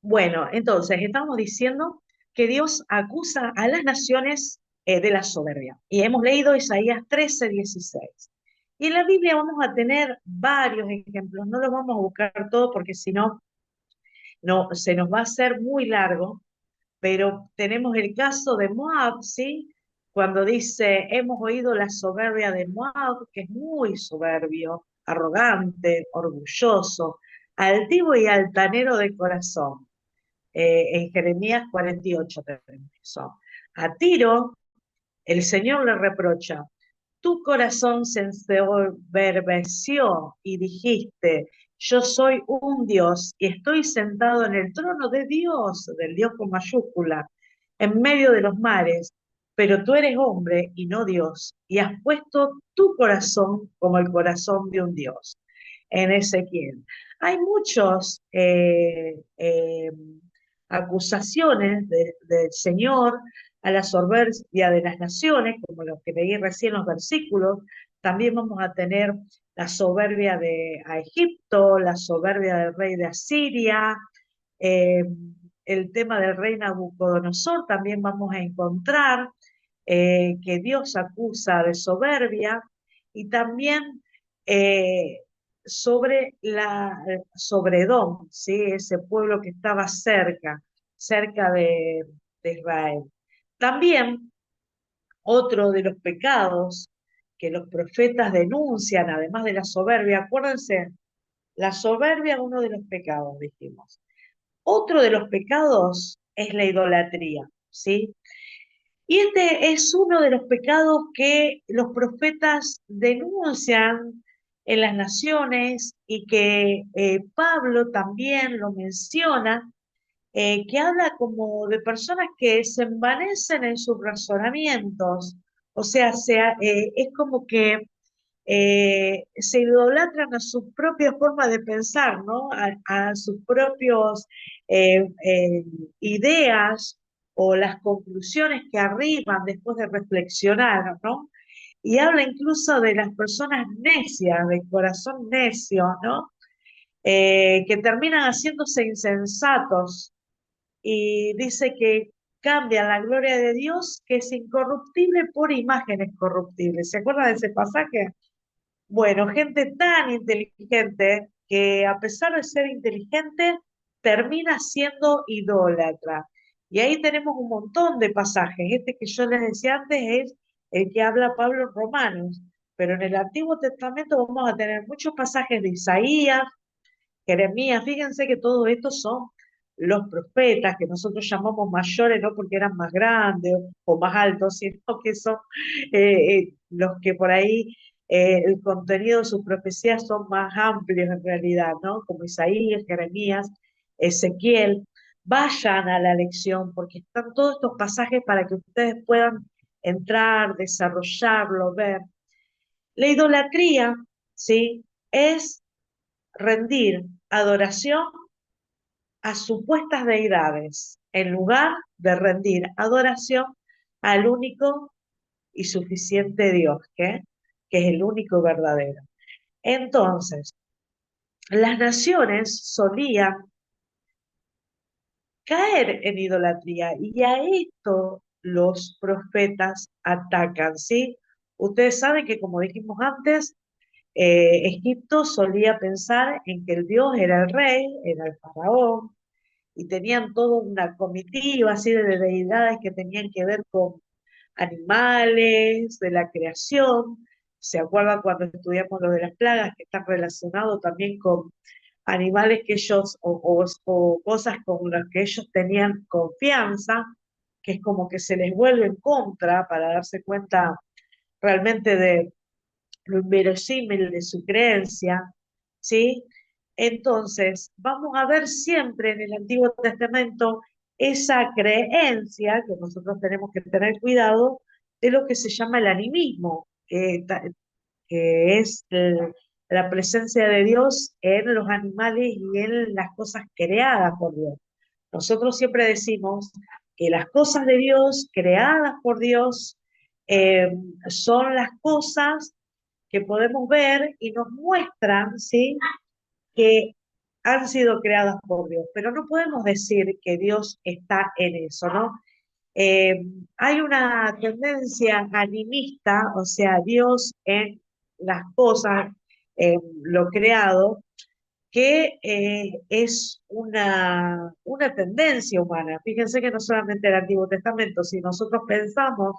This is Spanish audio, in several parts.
Bueno, entonces estamos diciendo que Dios acusa a las naciones de la soberbia. Y hemos leído Isaías 13:16. Y en la Biblia vamos a tener varios ejemplos. No los vamos a buscar todos porque si no, no, se nos va a hacer muy largo. Pero tenemos el caso de Moab, ¿sí? Cuando dice, hemos oído la soberbia de Moab, que es muy soberbio, arrogante, orgulloso, altivo y altanero de corazón. En Jeremías 48 tenemos eso. A Tiro, el Señor le reprocha, tu corazón se ensoberbeció y dijiste, yo soy un Dios y estoy sentado en el trono de Dios, del Dios con mayúscula, en medio de los mares, pero tú eres hombre y no Dios, y has puesto tu corazón como el corazón de un Dios. En Ezequiel. Hay muchos acusaciones del Señor a la soberbia de las naciones, como los que leí recién los versículos. También vamos a tener la soberbia de a Egipto, la soberbia del rey de Asiria, eh, el tema del rey Nabucodonosor. También vamos a encontrar que Dios acusa de soberbia y también eh, sobre Edom, ¿sí? Ese pueblo que estaba cerca de Israel. También otro de los pecados que los profetas denuncian, además de la soberbia, acuérdense, la soberbia es uno de los pecados, dijimos. Otro de los pecados es la idolatría, ¿sí? Y este es uno de los pecados que los profetas denuncian en las naciones y que Pablo también lo menciona, que habla como de personas que se envanecen en sus razonamientos, o sea, es como que se idolatran a su propia forma de pensar, ¿no? A sus propios ideas o las conclusiones que arriban después de reflexionar, ¿no? Y habla incluso de las personas necias, de corazón necio, ¿no? Que terminan haciéndose insensatos y dice que cambian la gloria de Dios, que es incorruptible, por imágenes corruptibles. ¿Se acuerdan de ese pasaje? Bueno, gente tan inteligente que a pesar de ser inteligente, termina siendo idólatra. Y ahí tenemos un montón de pasajes. Este que yo les decía antes es el que habla Pablo en Romanos. Pero en el Antiguo Testamento vamos a tener muchos pasajes de Isaías, Jeremías. Fíjense que todo esto son los profetas, que nosotros llamamos mayores, no porque eran más grandes o más altos, sino que son los que por ahí el contenido de sus profecías son más amplios en realidad, ¿no? Como Isaías, Jeremías, Ezequiel. Vayan a la lección porque están todos estos pasajes para que ustedes puedan entrar, desarrollarlo, ver. La idolatría, ¿sí? Es rendir adoración a supuestas deidades, en lugar de rendir adoración al único y suficiente Dios, que es el único verdadero. Entonces, las naciones solían caer en idolatría y a esto los profetas atacan, ¿sí? Ustedes saben que, como dijimos antes, Egipto solía pensar en que el Dios era el rey, era el faraón, y tenían toda una comitiva así de deidades que tenían que ver con animales, de la creación. ¿Se acuerdan cuando estudiamos lo de las plagas que están relacionados también con animales que ellos o cosas con las que ellos tenían confianza, que es como que se les vuelve en contra para darse cuenta realmente de lo inverosímil de su creencia, ¿sí? Entonces, vamos a ver siempre en el Antiguo Testamento esa creencia que nosotros tenemos que tener cuidado de lo que se llama el animismo, que es la presencia de Dios en los animales y en las cosas creadas por Dios. Nosotros siempre decimos que las cosas de Dios, creadas por Dios, eh, son las cosas que podemos ver y nos muestran, ¿sí? Que han sido creadas por Dios, pero no podemos decir que Dios está en eso, ¿no? Eh, Hay una tendencia animista, o sea, Dios en las cosas, en lo creado, que es una tendencia humana. Fíjense que no solamente el Antiguo Testamento, si nosotros pensamos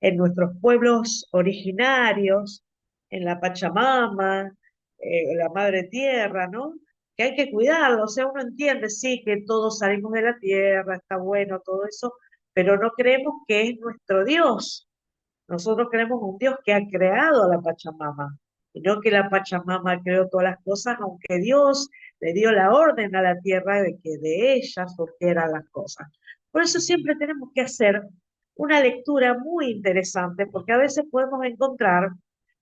en nuestros pueblos originarios, en la Pachamama, la Madre Tierra, ¿no? Que hay que cuidarlo, o sea, uno entiende, sí, que todos salimos de la tierra, está bueno todo eso, pero no creemos que es nuestro Dios. Nosotros creemos un Dios que ha creado a la Pachamama, y no que la Pachamama creó todas las cosas, aunque Dios le dio la orden a la tierra de que de ella surgieran las cosas. Por eso siempre tenemos que hacer una lectura muy interesante, porque a veces podemos encontrar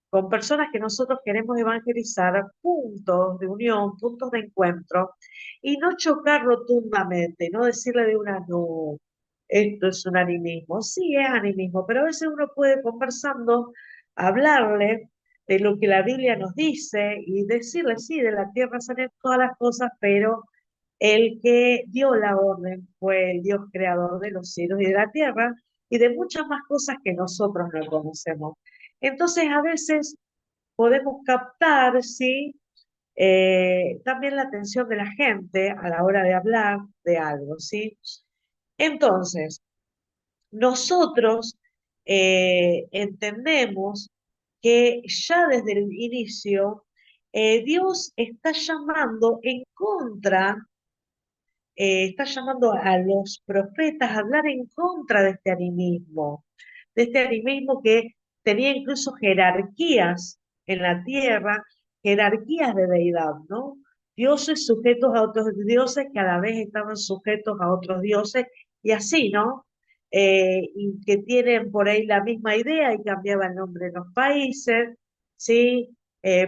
con personas que nosotros queremos evangelizar puntos de unión, puntos de encuentro, y no chocar rotundamente, no decirle de una, no, esto es un animismo. Sí, es animismo, pero a veces uno puede conversando, hablarle de lo que la Biblia nos dice y decirle, sí, de la tierra salen todas las cosas, pero el que dio la orden fue el Dios creador de los cielos y de la tierra y de muchas más cosas que nosotros no conocemos. Entonces, a veces podemos captar, ¿sí? También la atención de la gente a la hora de hablar de algo, ¿sí? Entonces, nosotros entendemos que ya desde el inicio Dios está llamando en contra, está llamando a los profetas a hablar en contra de este animismo que tenía incluso jerarquías en la tierra, jerarquías de deidad, ¿no? Dioses sujetos a otros dioses que a la vez estaban sujetos a otros dioses y así, ¿no? Y que tienen por ahí la misma idea y cambiaban el nombre en los países, ¿sí?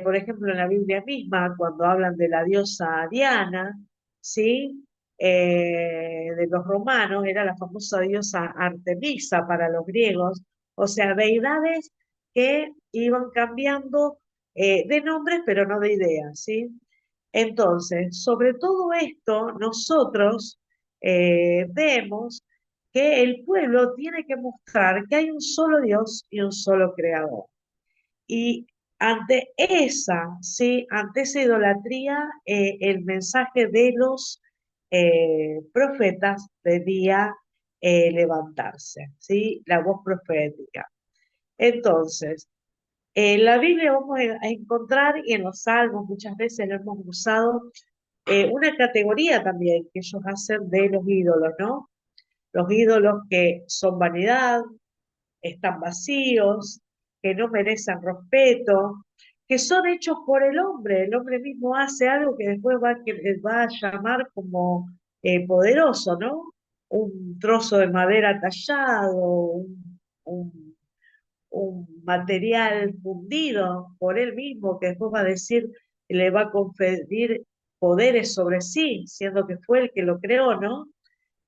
Por ejemplo, en la Biblia misma, cuando hablan de la diosa Diana, ¿sí? De los romanos, era la famosa diosa Artemisa para los griegos, o sea, deidades que iban cambiando de nombres, pero no de ideas, ¿sí? Entonces, sobre todo esto, nosotros vemos que el pueblo tiene que mostrar que hay un solo Dios y un solo creador. Y sí, ante esa idolatría, el mensaje de los profetas debía levantarse, ¿sí? La voz profética. Entonces, en la Biblia vamos a encontrar, y en los Salmos muchas veces lo hemos usado, una categoría también que ellos hacen de los ídolos, ¿no? Los ídolos que son vanidad, están vacíos, que no merecen respeto, que son hechos por el hombre mismo hace algo que después va a llamar como poderoso, ¿no? Un trozo de madera tallado, un, un material fundido por él mismo, que después va a decir, le va a conferir poderes sobre sí, siendo que fue el que lo creó, ¿no?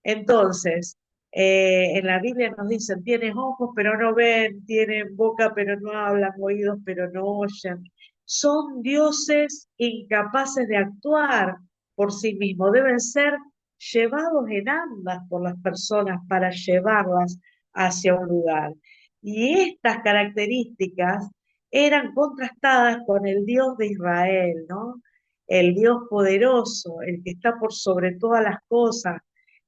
Entonces, en la Biblia nos dicen, tienes ojos pero no ven, tienen boca pero no hablan, oídos pero no oyen. Son dioses incapaces de actuar por sí mismos, deben ser llevados en andas por las personas para llevarlas hacia un lugar. Y estas características eran contrastadas con el Dios de Israel, ¿no? El Dios poderoso, el que está por sobre todas las cosas,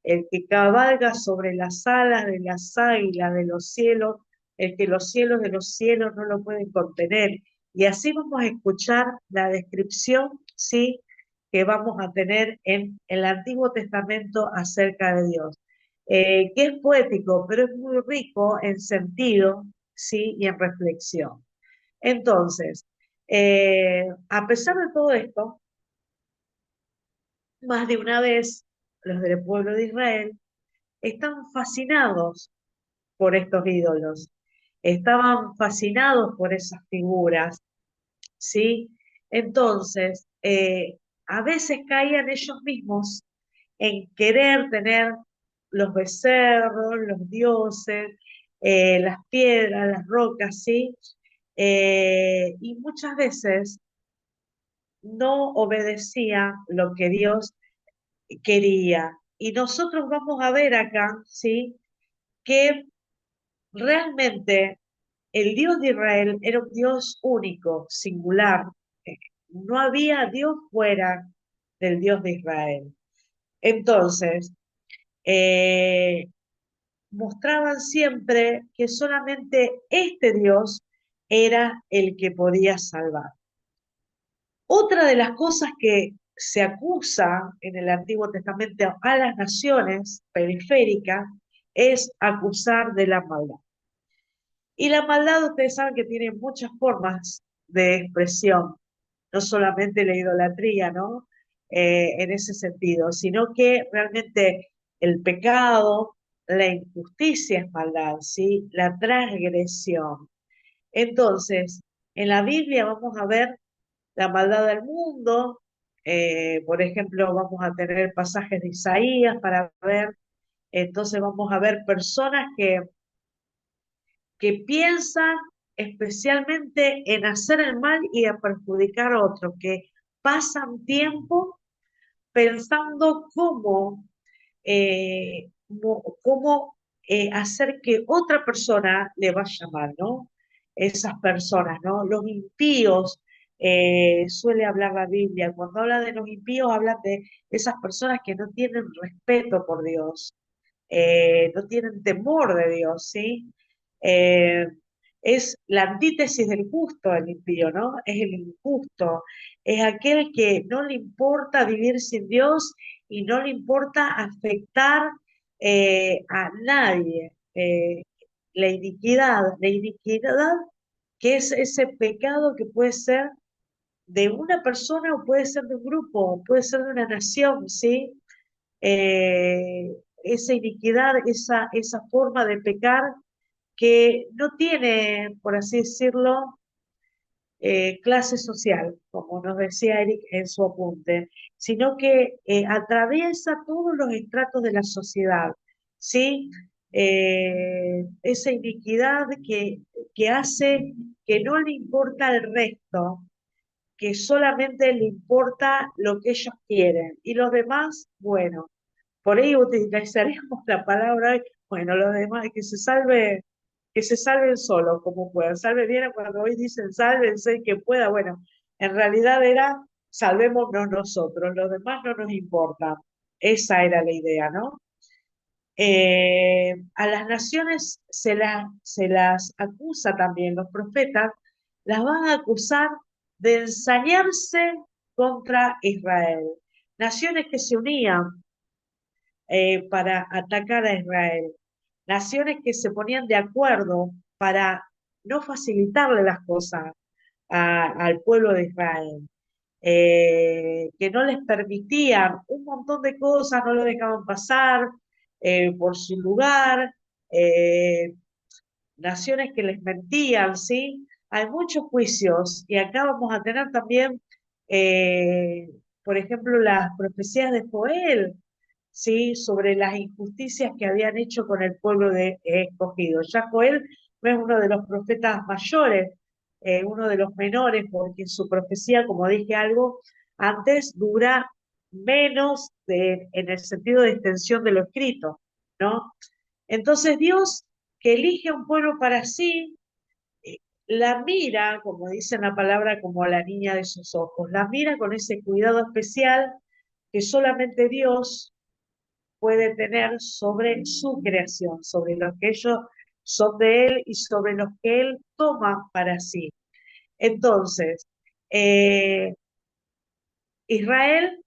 el que cabalga sobre las alas de las águilas de los cielos, el que los cielos de los cielos no lo pueden contener. Y así vamos a escuchar la descripción, sí, que vamos a tener en el Antiguo Testamento acerca de Dios, que es poético, pero es muy rico en sentido, sí, y en reflexión. Entonces, a pesar de todo esto, más de una vez los del pueblo de Israel estaban fascinados por estos ídolos, estaban fascinados por esas figuras, ¿sí? Entonces, a veces caían ellos mismos en querer tener los becerros, los dioses, las piedras, las rocas, ¿sí? Y muchas veces no obedecían lo que Dios quería. Y nosotros vamos a ver acá, ¿sí? Que realmente el Dios de Israel era un Dios único, singular. Eh, No había Dios fuera del Dios de Israel. Entonces, eh, mostraban siempre que solamente este Dios era el que podía salvar. Otra de las cosas que se acusa en el Antiguo Testamento a las naciones periféricas es acusar de la maldad. Y la maldad, ustedes saben que tiene muchas formas de expresión, no solamente la idolatría, ¿no? En ese sentido, sino que realmente el pecado, la injusticia es maldad, ¿sí? La transgresión. Entonces, en la Biblia vamos a ver la maldad del mundo, por ejemplo, vamos a tener pasajes de Isaías para ver, entonces vamos a ver personas que piensan especialmente en hacer el mal y a perjudicar a otros, que pasan tiempo pensando cómo hacer que otra persona le vaya mal, ¿no? Esas personas, ¿no? Los impíos, suele hablar la Biblia, cuando habla de los impíos, habla de esas personas que no tienen respeto por Dios, no tienen temor de Dios, ¿sí? Eh, es la antítesis del justo, el impío, ¿no? Es el injusto, es aquel que no le importa vivir sin Dios y no le importa afectar a nadie. La iniquidad que es ese pecado que puede ser de una persona o puede ser de un grupo, o puede ser de una nación, ¿sí? eh, Esa iniquidad, esa forma de pecar que no tiene, por así decirlo, clase social, como nos decía Eric en su apunte, sino que atraviesa todos los estratos de la sociedad, ¿sí? Esa iniquidad que hace que no le importa el resto, que solamente le importa lo que ellos quieren, y los demás, bueno, por ahí utilizaremos la palabra, bueno, los demás, que se salven solos como puedan. Salve bien cuando hoy dicen sálvense y que pueda, bueno, en realidad era salvémonos nosotros, los demás no nos importan. Esa era la idea, ¿no? A las naciones se las acusa también, los profetas las van a acusar de ensañarse contra Israel. Naciones que se unían para atacar a Israel. Naciones que se ponían de acuerdo para no facilitarle las cosas al pueblo de Israel, que no les permitían un montón de cosas, no lo dejaban pasar por su lugar, eh, naciones que les mentían, ¿sí? Hay muchos juicios y acá vamos a tener también, eh, por ejemplo, las profecías de Joel, ¿sí? Sobre las injusticias que habían hecho con el pueblo de escogido. Ya Joel no es uno de los profetas mayores, uno de los menores, porque su profecía, como dije algo antes, dura menos en el sentido de extensión de lo escrito, ¿no? Entonces Dios, que elige un pueblo para sí, eh, la mira, como dice en la palabra, como a la niña de sus ojos, la mira con ese cuidado especial que solamente Dios puede tener sobre su creación, sobre los que ellos son de Él y sobre los que Él toma para sí. Entonces, eh, Israel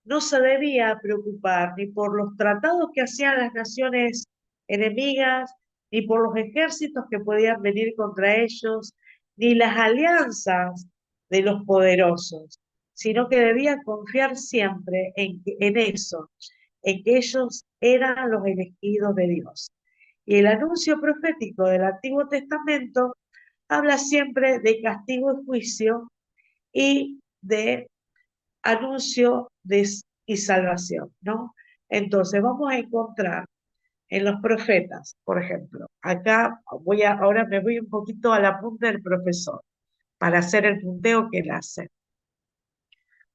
no se debía preocupar ni por los tratados que hacían las naciones enemigas, ni por los ejércitos que podían venir contra ellos, ni las alianzas de los poderosos, sino que debía confiar siempre en eso, en que ellos eran los elegidos de Dios. Y el anuncio profético del Antiguo Testamento habla siempre de castigo y juicio y de anuncio y salvación, ¿no? Entonces vamos a encontrar en los profetas, por ejemplo, acá ahora me voy un poquito a la punta del profesor para hacer el punteo que él hace.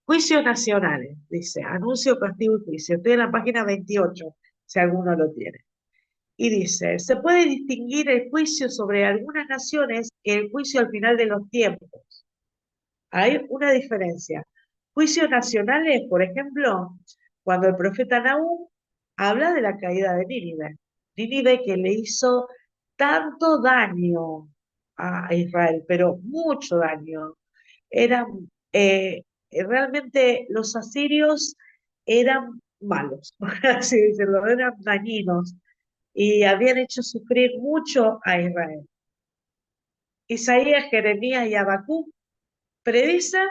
Juicios nacionales, dice, anuncio, castigo y juicio. Estoy en la página 28, si alguno lo tiene. Y dice, se puede distinguir el juicio sobre algunas naciones que el juicio al final de los tiempos. Hay una diferencia. Juicios nacionales, por ejemplo, cuando el profeta Nahum habla de la caída de Nínive. Nínive que le hizo tanto daño a Israel, pero mucho daño. Eran, realmente los asirios eran malos, por así decirlo, eran dañinos y habían hecho sufrir mucho a Israel. Isaías, Jeremías y Habacuc predicen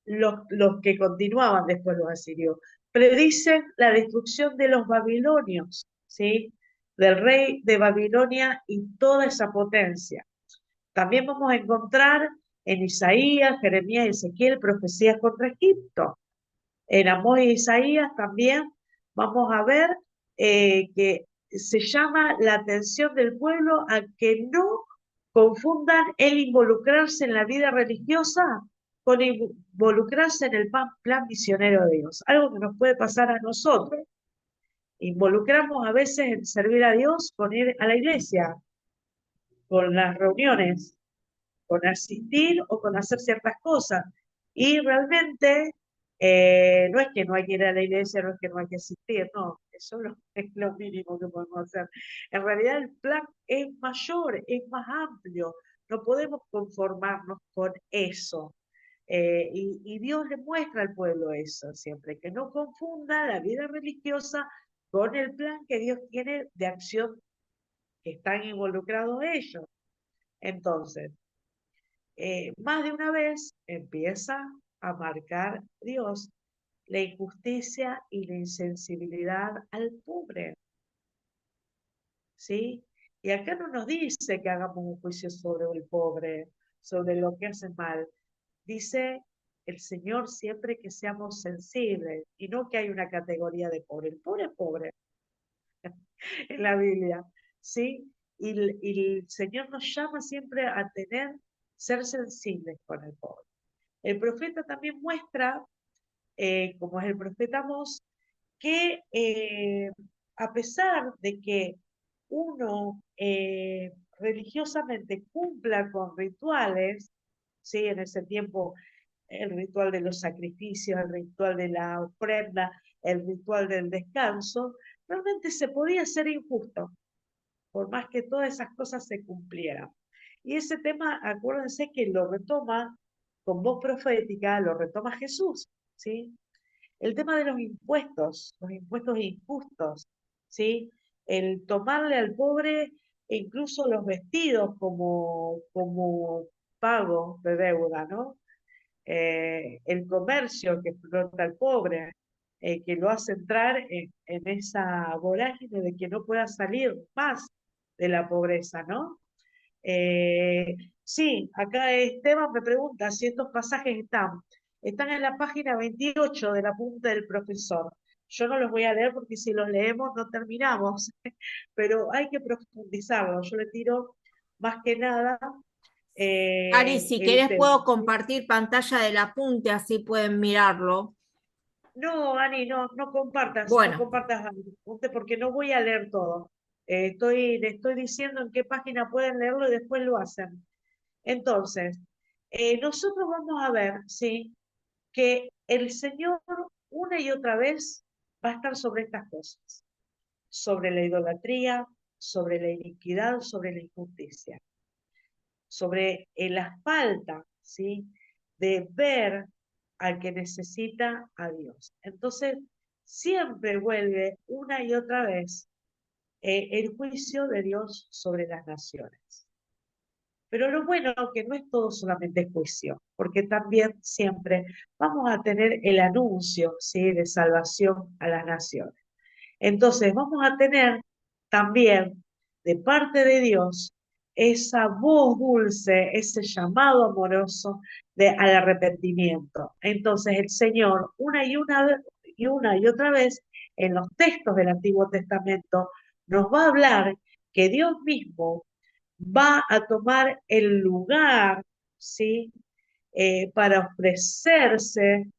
los que continuaban después los asirios, predicen la destrucción de los babilonios, ¿sí? Del rey de Babilonia y toda esa potencia. También vamos a encontrar en Isaías, Jeremías y Ezequiel profecías contra Egipto. En Amós y Isaías también vamos a ver que se llama la atención del pueblo a que no confundan el involucrarse en la vida religiosa con involucrarse en el plan misionero de Dios. Algo que nos puede pasar a nosotros. Involucramos a veces en servir a Dios con ir a la iglesia, con las reuniones, con asistir o con hacer ciertas cosas. Y realmente no es que no hay que ir a la iglesia, no es que no hay que asistir, no, eso es lo mínimo que podemos hacer. En realidad el plan es mayor, es más amplio, no podemos conformarnos con eso. Y Dios le muestra al pueblo eso siempre, que no confunda la vida religiosa con el plan que Dios tiene de acción que están involucrados ellos. Entonces, más de una vez empieza a marcar Dios la injusticia y la insensibilidad al pobre, ¿sí? Y acá no nos dice que hagamos un juicio sobre el pobre, sobre lo que hace mal. Dice el Señor siempre que seamos sensibles y no que hay una categoría de pobre. El pobre es pobre en la Biblia, ¿sí? Y el Señor nos llama siempre a ser sensibles con el pobre. El profeta también muestra, como es el profeta Amós, que a pesar de que uno religiosamente cumpla con rituales, ¿sí? En ese tiempo el ritual de los sacrificios, el ritual de la ofrenda, el ritual del descanso, realmente se podía ser injusto, por más que todas esas cosas se cumplieran. Y ese tema, acuérdense que lo retoma con voz profética, lo retoma Jesús, ¿sí? El tema de los impuestos injustos, ¿sí? El tomarle al pobre incluso los vestidos como pago de deuda, ¿no? El comercio que explota al pobre, que lo hace entrar en esa vorágine de que no pueda salir más de la pobreza, ¿no? Eh, sí, acá Esteban me pregunta si estos pasajes están en la página 28 de la punta del profesor. Yo no los voy a leer porque si los leemos no terminamos, pero hay que profundizarlo. Yo le tiro más que nada Ari, si el querés tema. puedo compartir pantalla del apunte, así pueden mirarlo. No, Ani, no Bueno, compartas apunte porque no voy a leer todo. Le estoy diciendo en qué página pueden leerlo y después lo hacen. Entonces, nosotros vamos a ver, ¿sí? Que el Señor una y otra vez va a estar sobre estas cosas, sobre la idolatría, sobre la iniquidad, sobre la injusticia, sobre la falta, ¿sí? De ver al que necesita a Dios. Entonces, siempre vuelve una y otra vez el juicio de Dios sobre las naciones. Pero lo bueno es que no es todo solamente juicio, porque también siempre vamos a tener el anuncio, ¿sí? De salvación a las naciones. Entonces vamos a tener también de parte de Dios esa voz dulce, ese llamado amoroso al arrepentimiento. Entonces el Señor una y otra vez en los textos del Antiguo Testamento nos va a hablar que Dios mismo va a tomar el lugar, ¿sí? para ofrecerse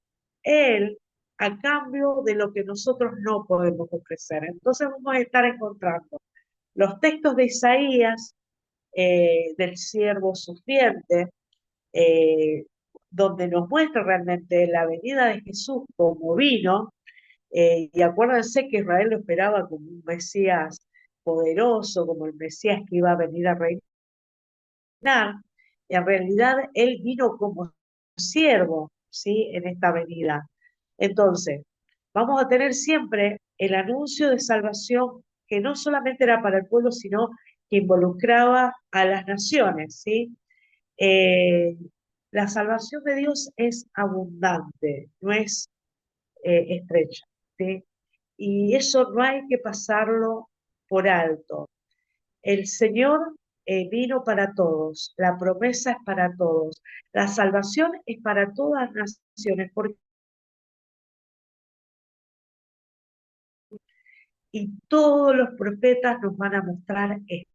Él a cambio de lo que nosotros no podemos ofrecer. Entonces vamos a estar encontrando los textos de Isaías, del siervo sufriente, eh, donde nos muestra realmente la venida de Jesús como vino, y acuérdense que Israel lo esperaba como un Mesías poderoso, como el Mesías que iba a venir a reinar. En realidad, él vino como siervo, ¿sí? En esta venida. Entonces, vamos a tener siempre el anuncio de salvación que no solamente era para el pueblo, sino que involucraba a las naciones, ¿sí? Eh, la salvación de Dios es abundante, no es estrecha, ¿sí? Y eso no hay que pasarlo por alto. El Señor vino para todos, la promesa es para todos, la salvación es para todas las naciones, y todos los profetas nos van a mostrar esto,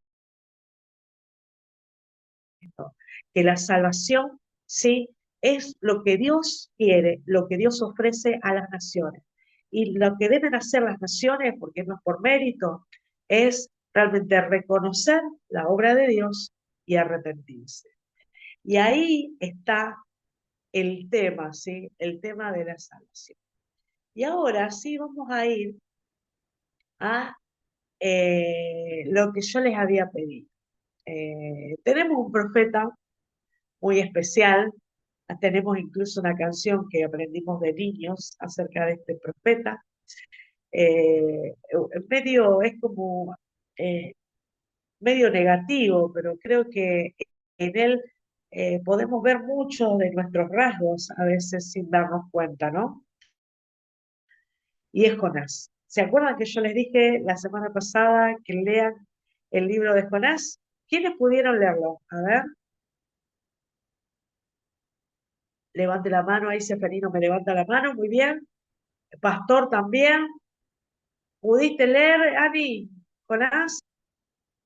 que la salvación, sí, es lo que Dios quiere, lo que Dios ofrece a las naciones. Y lo que deben hacer las naciones, porque no es por mérito, es realmente reconocer la obra de Dios y arrepentirse. Y ahí está el tema, ¿sí? El tema de la salvación. Y ahora sí vamos a ir a lo que yo les había pedido. Tenemos un profeta muy especial, tenemos incluso una canción que aprendimos de niños acerca de este profeta. Medio es como eh, medio negativo, pero creo que en él podemos ver muchos de nuestros rasgos a veces sin darnos cuenta, ¿no? Y es Jonás. ¿Se acuerdan que yo les dije la semana pasada que lean el libro de Jonás? ¿Quiénes pudieron leerlo? A ver, levante la mano, ahí Seferino me levanta la mano, muy bien. Pastor también. ¿Pudiste leer, Ani? Jonás,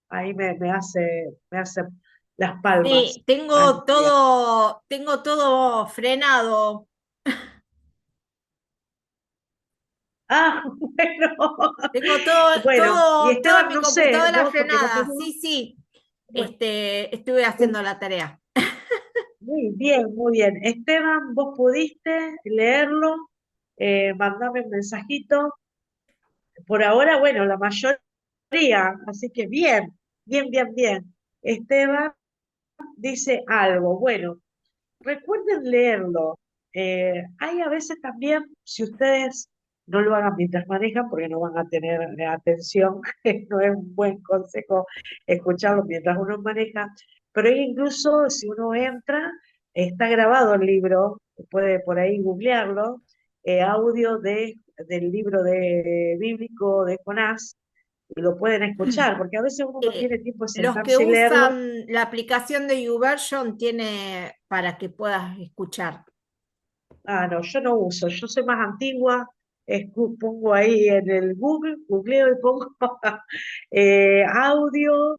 ahí me hace las palmas. Sí, Ani, bien. tengo todo frenado. Ah, bueno, Tengo todo, bueno, y toda Esteban, mi no sé, computadora vos, porque no te frenada. veo. Sí, sí. Bueno, Estuve haciendo la tarea. muy bien, muy bien. Esteban, vos pudiste leerlo, mandame un mensajito. Por ahora, bueno, la mayoría, así que bien, bien, bien, bien. Esteban dice algo, bueno, recuerden leerlo. Hay a veces también, si ustedes no lo hagan mientras manejan, porque no van a tener atención, no es un buen consejo escucharlo mientras uno maneja, pero incluso si uno entra, está grabado el libro, puede por ahí googlearlo, audio del libro bíblico de Jonás, y lo pueden escuchar, porque a veces uno no Eh, tiene tiempo de los que sentarse y leerlo. usan la aplicación de YouVersion tiene para que puedas escuchar. Ah, no, yo no uso, yo soy más antigua, pongo ahí en el Google, googleo y pongo audio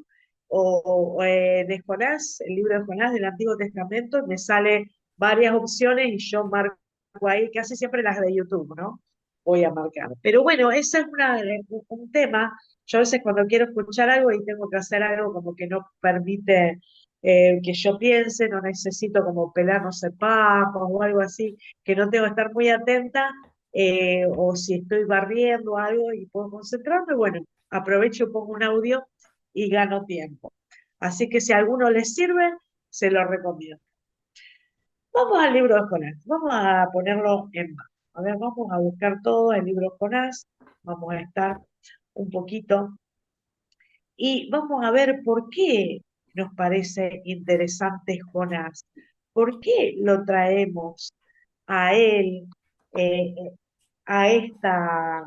de Jonás, el libro de Jonás del Antiguo Testamento, y me sale varias opciones y yo marco ahí, casi siempre las de YouTube, ¿no? Voy a marcar. Pero bueno, ese es un tema. Yo a veces cuando quiero escuchar algo y tengo que hacer algo como que no permite que yo piense, no necesito como pelar, no sé, papas o algo así, que no tengo que estar muy atenta, o si estoy barriendo algo y puedo concentrarme, bueno, aprovecho, pongo un audio y gano tiempo. Así que si a alguno les sirve, se lo recomiendo. Vamos al libro de Jonás, vamos a ponerlo en mano. A ver, vamos a buscar todo el libro de Jonás, vamos a estar un poquito y vamos a ver por qué nos parece interesante Jonás, por qué lo traemos a él, eh, a esta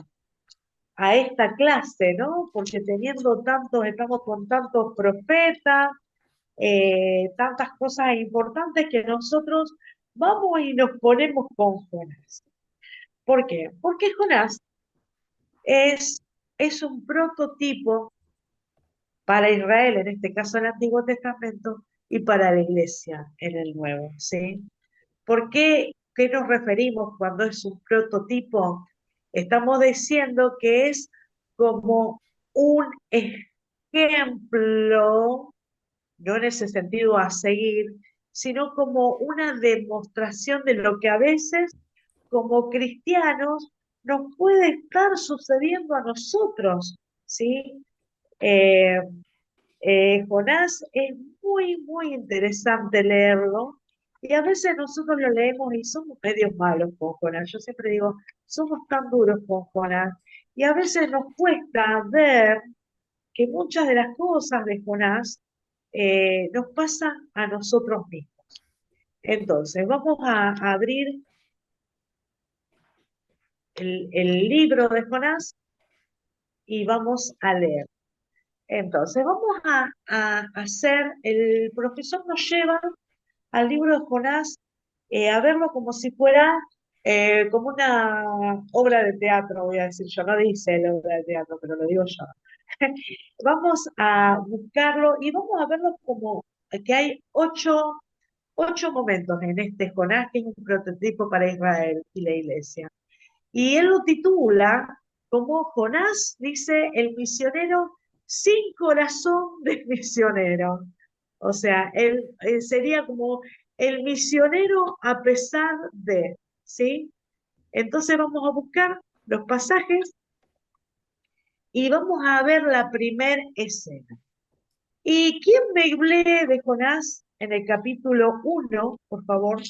clase, ¿no? Porque teniendo tantos, estamos con tantos profetas, tantas cosas importantes que nosotros vamos y nos ponemos con Jonás. ¿Por qué? Porque Jonás es, es un prototipo para Israel, en este caso en el Antiguo Testamento, y para la iglesia en el Nuevo, ¿sí? ¿Por qué? ¿Qué nos referimos cuando es un prototipo? Estamos diciendo que es como un ejemplo, no en ese sentido a seguir, sino como una demostración de lo que a veces como cristianos nos puede estar sucediendo a nosotros, ¿sí? Eh, Jonás es muy, muy interesante leerlo y a veces nosotros lo leemos y somos medios malos con Jonás. Yo siempre digo, somos tan duros con Jonás y a veces nos cuesta ver que muchas de las cosas de Jonás nos pasan a nosotros mismos. Entonces, vamos a abrir el libro de Jonás y vamos a leer. Entonces, vamos a hacer, el profesor nos lleva al libro de Jonás a verlo como si fuera como una obra de teatro, voy a decir yo, no dice la obra de teatro, pero lo digo yo. Vamos a buscarlo y vamos a verlo como que hay ocho momentos en este Jonás, que es un prototipo para Israel y la iglesia. Y él lo titula como Jonás, dice, el misionero sin corazón de misionero. O sea, él sería como el misionero a pesar de, ¿sí? Entonces vamos a buscar los pasajes y vamos a ver la primera escena. ¿Y quién me lee de Jonás en el capítulo 1, por favor?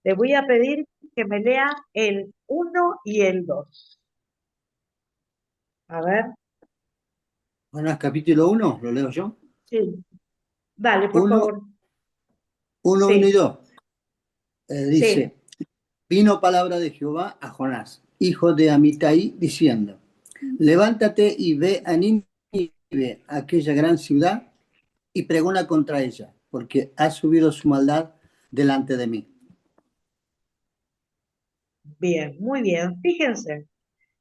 Le voy a pedir que me lea el 1 y el 2. A ver, Bueno, es capítulo 1, lo leo yo. sí. Dale, por Uno, favor. uno y Sí, 2. sí. Dice, vino palabra de Jehová a Jonás, hijo de Amitai, diciendo, levántate y ve a Nínive, aquella gran ciudad, y pregona contra ella, porque ha subido su maldad delante de mí. Bien, muy bien. Fíjense,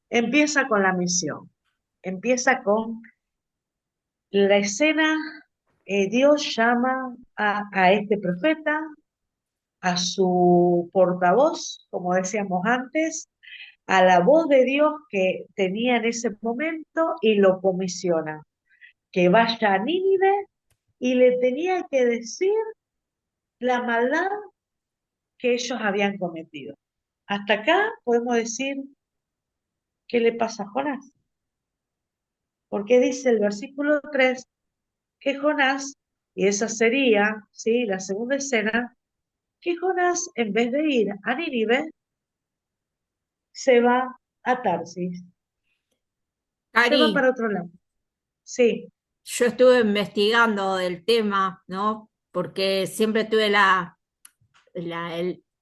empieza con la misión. Empieza con la escena. Dios llama a este profeta, a su portavoz, como decíamos antes, a la voz de Dios que tenía en ese momento y lo comisiona, que vaya a Nínive y le tenía que decir la maldad que ellos habían cometido. Hasta acá podemos decir qué le pasa a Jonás, porque dice el versículo 3 que Jonás, y esa sería, ¿sí?, la segunda escena, que Jonás, en vez de ir a Nínive, se va a Tarsis, se va Cari, para otro lado. Sí, yo estuve investigando del tema, ¿no? Porque siempre tuve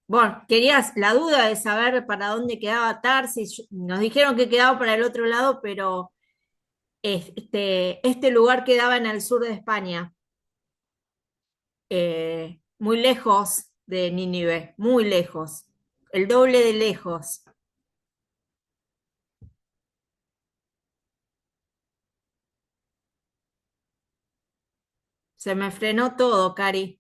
bueno, querías la duda de saber para dónde quedaba Tarsis. Nos dijeron que quedaba para el otro lado, pero este lugar quedaba en el sur de España, muy lejos de Nínive, muy lejos, el doble de lejos. Se me frenó todo, Cari.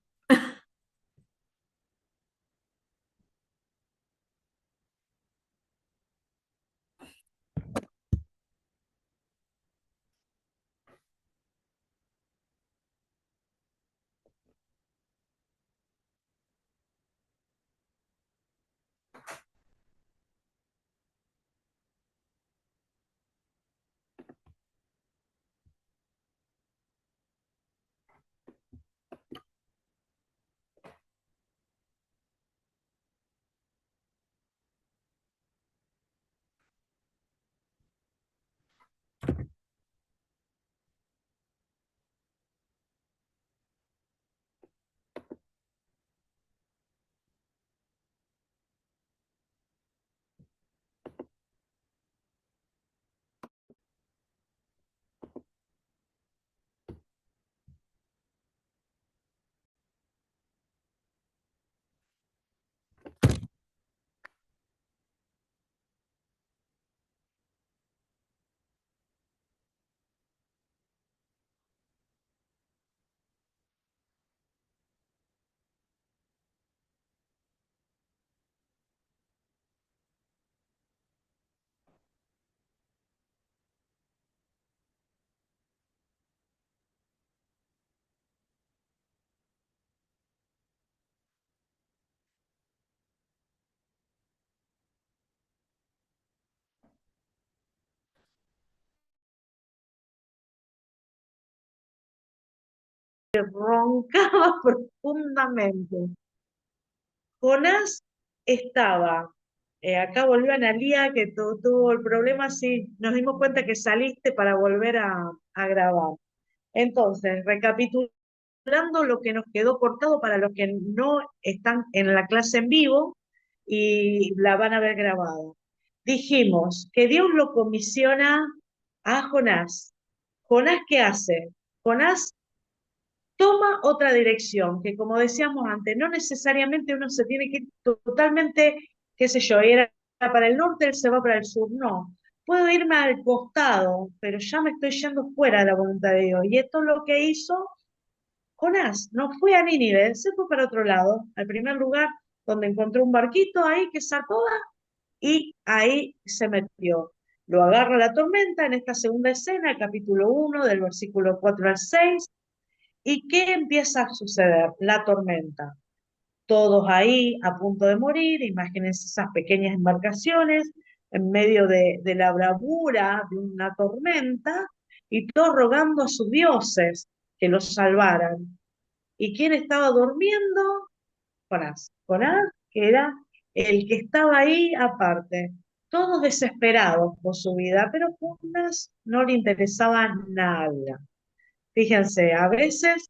roncaba profundamente. Jonás estaba, acá volvió Analía, que tuvo el problema, sí, nos dimos cuenta que saliste para volver a grabar. Entonces, recapitulando lo que nos quedó cortado para los que no están en la clase en vivo y la van a ver grabada. Dijimos que Dios lo comisiona a Jonás. ¿Jonás qué hace? Jonás toma otra dirección, que como decíamos antes, no necesariamente uno se tiene que ir totalmente, qué sé yo, era para el norte, él se va para el sur, no. Puedo irme al costado, pero ya me estoy yendo fuera de la voluntad de Dios. Y esto es lo que hizo Jonás. No fue a Nínive, se fue para otro lado, al primer lugar donde encontró un barquito ahí que sacó y ahí se metió. Lo agarra la tormenta en esta segunda escena, el capítulo 1, del versículo 4 al 6. ¿Y qué empieza a suceder? La tormenta. Todos ahí a punto de morir, imagínense esas pequeñas embarcaciones en medio de la bravura de una tormenta y todos rogando a sus dioses que los salvaran. ¿Y quién estaba durmiendo? Jonás. Jonás, que era el que estaba ahí aparte. Todos desesperados por su vida, pero Jonás no le interesaba nada. Fíjense, a veces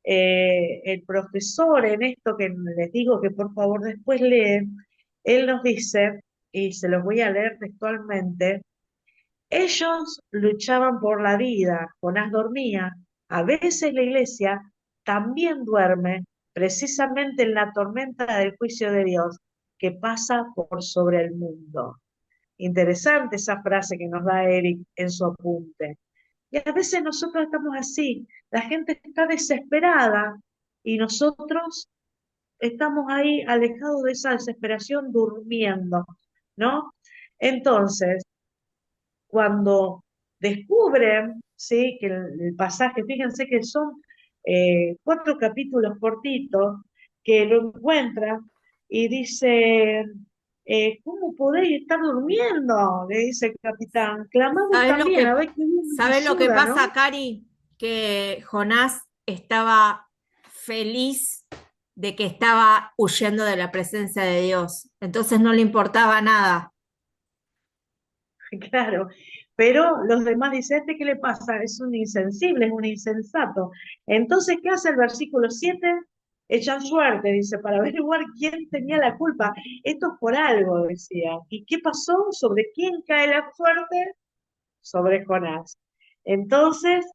el profesor en esto que les digo que por favor después leen, él nos dice, y se los voy a leer textualmente, ellos luchaban por la vida, Jonás dormía, a veces la iglesia también duerme, precisamente en la tormenta del juicio de Dios que pasa por sobre el mundo. Interesante esa frase que nos da Eric en su apunte. Y a veces nosotros estamos así, la gente está desesperada y nosotros estamos ahí alejados de esa desesperación durmiendo, ¿no? Entonces, cuando descubren, ¿sí? Que el pasaje, fíjense que son 4 capítulos cortitos, que lo encuentran y dice, ¿cómo podéis estar durmiendo? Le dice el capitán, clamamos ¿Sabes lo también, a que, ver qué viene nos sabes lo que ayuda, ¿no? pasa, Cari? Que Jonás estaba feliz de que estaba huyendo de la presencia de Dios. Entonces no le importaba nada. Claro, pero los demás dicen, ¿este qué le pasa? Es un insensible, es un insensato. Entonces, ¿qué hace el versículo 7? Echan suerte, dice, para averiguar quién tenía la culpa. Esto es por algo, decía. ¿Y qué pasó? ¿Sobre quién cae la suerte? Sobre Jonás. Entonces,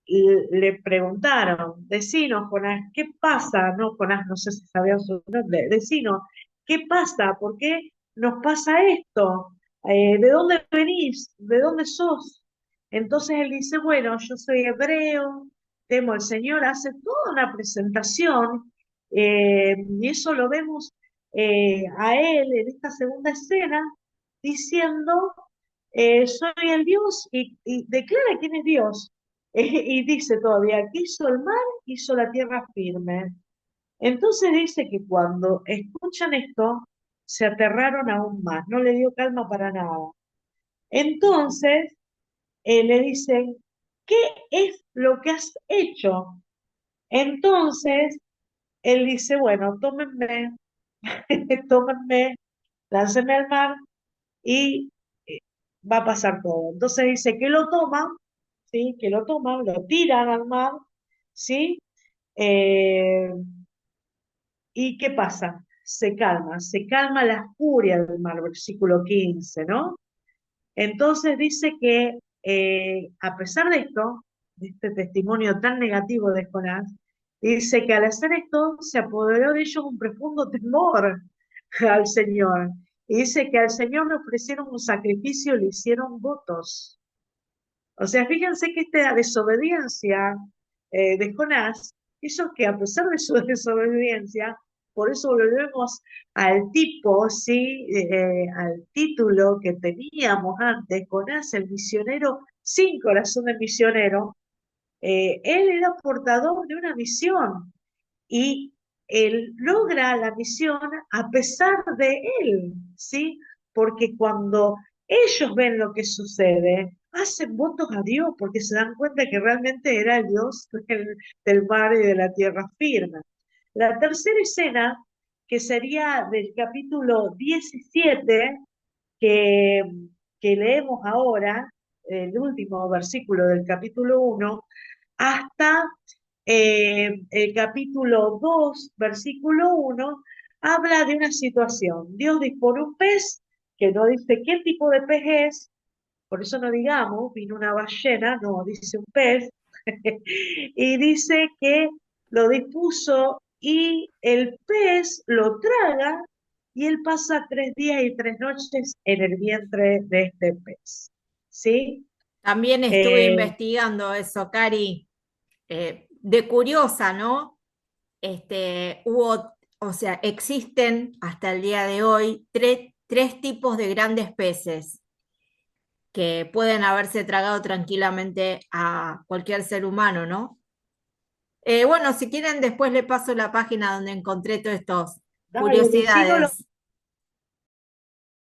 le preguntaron, decinos, Jonás, ¿qué pasa? No, Jonás, no sé si sabía su nombre, decinos, ¿qué pasa? ¿Por qué nos pasa esto? ¿De dónde venís? ¿De dónde sos? Entonces él dice, bueno, yo soy hebreo, temo al Señor, hace toda una presentación, y eso lo vemos a él en esta segunda escena, diciendo, soy el Dios, y declara quién es Dios. Y dice todavía, que hizo el mar, hizo la tierra firme. Entonces dice que cuando escuchan esto, se aterraron aún más, no le dio calma para nada. Entonces le dicen, ¿qué es lo que has hecho? Entonces él dice, bueno, tómenme, tómenme, láncenme al mar y eh, va a pasar todo. Entonces dice que lo toman, ¿sí? Que lo toman, lo tiran al mar, ¿sí? Eh, ¿Y qué pasa? Se calma la furia del mar, versículo 15, ¿no? Entonces dice que a pesar de esto, de este testimonio tan negativo de Jonás, dice que al hacer esto se apoderó de ellos un profundo temor al Señor. Y dice que al Señor le ofrecieron un sacrificio y le hicieron votos. O sea, fíjense que esta desobediencia de Jonás hizo que a pesar de su desobediencia, por eso volvemos al tipo, ¿sí? Al título que teníamos antes, Jonás el misionero sin corazón de misionero, él era portador de una misión y él logra la misión a pesar de él, ¿sí? Porque cuando ellos ven lo que sucede, hacen votos a Dios porque se dan cuenta que realmente era el Dios del mar y de la tierra firme. La tercera escena, que sería del capítulo 17, que, que leemos ahora, el último versículo del capítulo 1, hasta el capítulo 2, versículo 1, habla de una situación. Dios dispone un pez, que no dice qué tipo de pez es, por eso no digamos, vino una ballena, no, dice un pez, y dice que lo dispuso y el pez lo traga y él pasa 3 días y 3 noches en el vientre de este pez. ¿Sí? También estuve Eh, investigando eso, Cari, de curiosa, ¿no? O sea, existen hasta el día de hoy tres tipos de grandes peces que pueden haberse tragado tranquilamente a cualquier ser humano, ¿no? Bueno, si quieren, después le paso la página donde encontré todas estas dale, decinos los curiosidades.